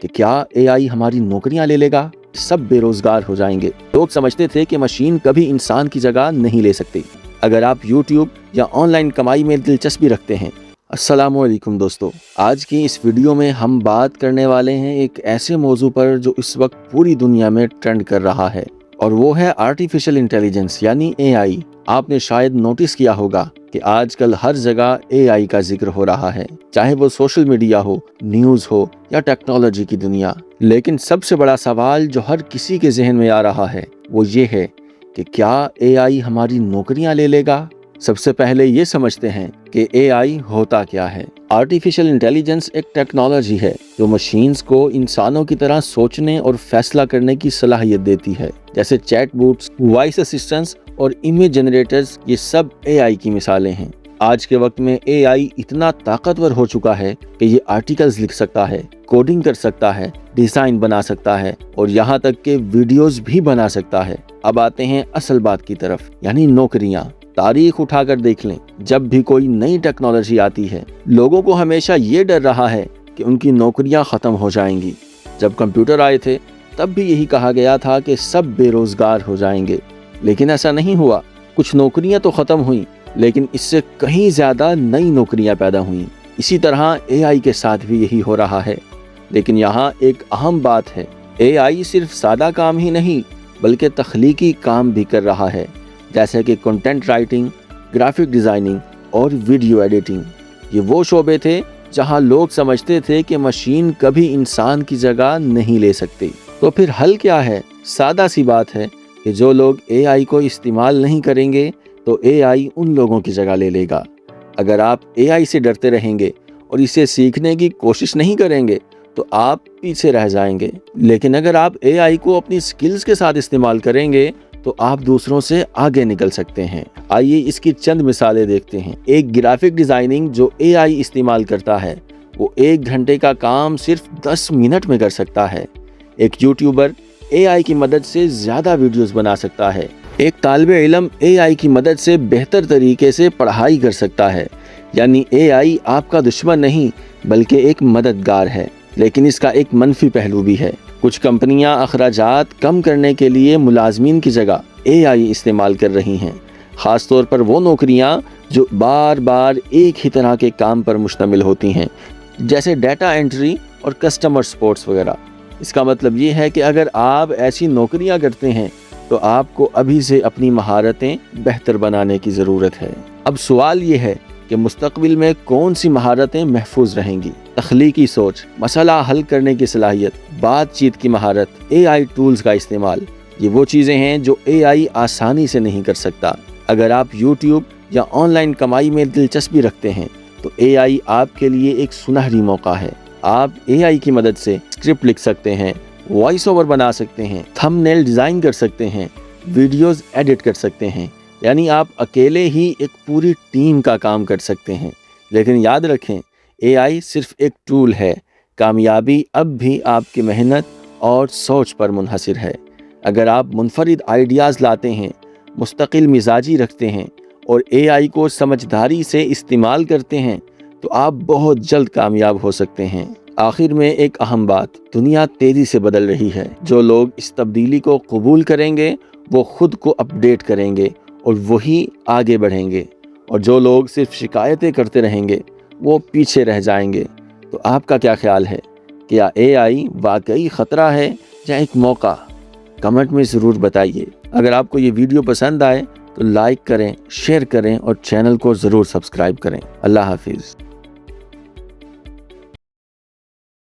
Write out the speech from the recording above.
کہ کیا AI ہماری نوکریاں لے لیگا؟ سب بے روزگار ہو جائیں گے۔ لوگ سمجھتے تھے کہ مشین کبھی انسان کی جگہ نہیں لے سکتی۔ اگر آپ YouTube یا آن لائن کمائی میں دلچسپی رکھتے ہیں۔ السلام علیکم دوستو، آج کی اس ویڈیو میں ہم بات کرنے والے ہیں ایک ایسے موضوع پر جو اس وقت پوری دنیا میں ٹرینڈ کر رہا ہے، اور وہ ہے آرٹیفیشل انٹیلیجنس یعنی AI۔ آپ نے شاید نوٹس کیا ہوگا کہ آج کل ہر جگہ AI کا ذکر ہو رہا ہے، چاہے وہ سوشل میڈیا ہو، نیوز ہو یا ٹیکنالوجی کی دنیا۔ لیکن سب سے بڑا سوال جو ہر کسی کے ذہن میں آ رہا ہے وہ یہ ہے کہ کیا AI ہماری نوکریاں لے لے گا؟ سب سے پہلے یہ سمجھتے ہیں کہ AI ہوتا کیا ہے۔ آرٹیفیشل انٹیلیجنس ایک ٹیکنالوجی ہے جو مشینز کو انسانوں کی طرح سوچنے اور فیصلہ کرنے کی صلاحیت دیتی ہے، جیسے چیٹ بوٹس، وائس اسسٹنٹس اور امیج جنریٹرز۔ یہ سب AI کی مثالیں ہیں۔ آج کے وقت میں AI اتنا طاقتور ہو چکا ہے کہ یہ آرٹیکلز لکھ سکتا ہے، کوڈنگ کر سکتا ہے، ڈیزائن بنا سکتا ہے اور یہاں تک کہ ویڈیوز بھی بنا سکتا ہے۔ اب آتے ہیں اصل بات کی طرف، یعنی نوکریاں۔ تاریخ اٹھا کر دیکھ لیں، جب بھی کوئی نئی ٹیکنالوجی آتی ہے، لوگوں کو ہمیشہ یہ ڈر رہا ہے کہ ان کی نوکریاں ختم ہو جائیں گی۔ جب کمپیوٹر آئے تھے تب بھی یہی کہا گیا تھا کہ سب بے روزگار ہو جائیں گے، لیکن ایسا نہیں ہوا۔ کچھ نوکریاں تو ختم ہوئیں، لیکن اس سے کہیں زیادہ نئی نوکریاں پیدا ہوئیں۔ اسی طرح AI کے ساتھ بھی یہی ہو رہا ہے، لیکن یہاں ایک اہم بات ہے، AI صرف سادہ کام ہی نہیں بلکہ تخلیقی کام بھی کر رہا ہے، جیسے کہ کنٹینٹ رائٹنگ، گرافک ڈیزائننگ اور ویڈیو ایڈیٹنگ۔ یہ وہ شعبے تھے جہاں لوگ سمجھتے تھے کہ مشین کبھی انسان کی جگہ نہیں لے سکتی۔ تو پھر حل کیا ہے؟ سادہ سی بات ہے کہ جو لوگ AI کو استعمال نہیں کریں گے تو AI ان لوگوں کی جگہ لے لے گا۔ اگر آپ AI سے ڈرتے رہیں گے اور اسے سیکھنے کی کوشش نہیں کریں گے تو آپ پیچھے رہ جائیں گے، لیکن اگر آپ AI کو اپنی سکلز کے ساتھ استعمال کریں گے تو آپ دوسروں سے آگے نکل سکتے ہیں۔ آئیے اس کی چند مثالیں دیکھتے ہیں۔ ایک گرافک ڈیزائننگ جو AI استعمال کرتا ہے وہ 1 گھنٹے کا کام صرف 10 منٹ میں کر سکتا ہے۔ ایک یوٹیوبر AI کی مدد سے زیادہ ویڈیوز بنا سکتا ہے۔ ایک طالب علم AI کی مدد سے بہتر طریقے سے پڑھائی کر سکتا ہے۔ یعنی AI آپ کا دشمن نہیں بلکہ ایک مددگار ہے، لیکن اس کا ایک منفی پہلو بھی ہے۔ کچھ کمپنیاں اخراجات کم کرنے کے لیے ملازمین کی جگہ AI استعمال کر رہی ہیں، خاص طور پر وہ نوکریاں جو بار بار ایک ہی طرح کے کام پر مشتمل ہوتی ہیں، جیسے ڈیٹا انٹری اور کسٹمر سپورٹس وغیرہ۔ اس کا مطلب یہ ہے کہ اگر آپ ایسی نوکریاں کرتے ہیں تو آپ کو ابھی سے اپنی مہارتیں بہتر بنانے کی ضرورت ہے۔ اب سوال یہ ہے کہ مستقبل میں کون سی مہارتیں محفوظ رہیں گی؟ تخلیقی سوچ، مسئلہ حل کرنے کی صلاحیت، بات چیت کی مہارت، AI ٹولز کا استعمال، یہ وہ چیزیں ہیں جو AI آسانی سے نہیں کر سکتا۔ اگر آپ YouTube یا آن لائن کمائی میں دلچسپی رکھتے ہیں تو AI آپ کے لیے ایک سنہری موقع ہے۔ آپ AI کی مدد سے اسکرپٹ لکھ سکتے ہیں، وائس اوور بنا سکتے ہیں، تھم نیل ڈیزائن کر سکتے ہیں، ویڈیوز ایڈٹ کر سکتے ہیں۔ یعنی آپ اکیلے ہی ایک پوری ٹیم کا کام کر سکتے ہیں۔ لیکن یاد رکھیں، AI صرف ایک ٹول ہے، کامیابی اب بھی آپ کی محنت اور سوچ پر منحصر ہے۔ اگر آپ منفرد آئیڈیاز لاتے ہیں، مستقل مزاجی رکھتے ہیں اور AI کو سمجھداری سے استعمال کرتے ہیں تو آپ بہت جلد کامیاب ہو سکتے ہیں۔ آخر میں ایک اہم بات، دنیا تیزی سے بدل رہی ہے۔ جو لوگ اس تبدیلی کو قبول کریں گے وہ خود کو اپڈیٹ کریں گے اور وہی آگے بڑھیں گے، اور جو لوگ صرف شکایتیں کرتے رہیں گے وہ پیچھے رہ جائیں گے۔ تو آپ کا کیا خیال ہے؟ کیا AI واقعی خطرہ ہے یا ایک موقع؟ کمنٹ میں ضرور بتائیے۔ اگر آپ کو یہ ویڈیو پسند آئے تو لائک کریں، شیئر کریں اور چینل کو ضرور سبسکرائب کریں۔ اللہ حافظ۔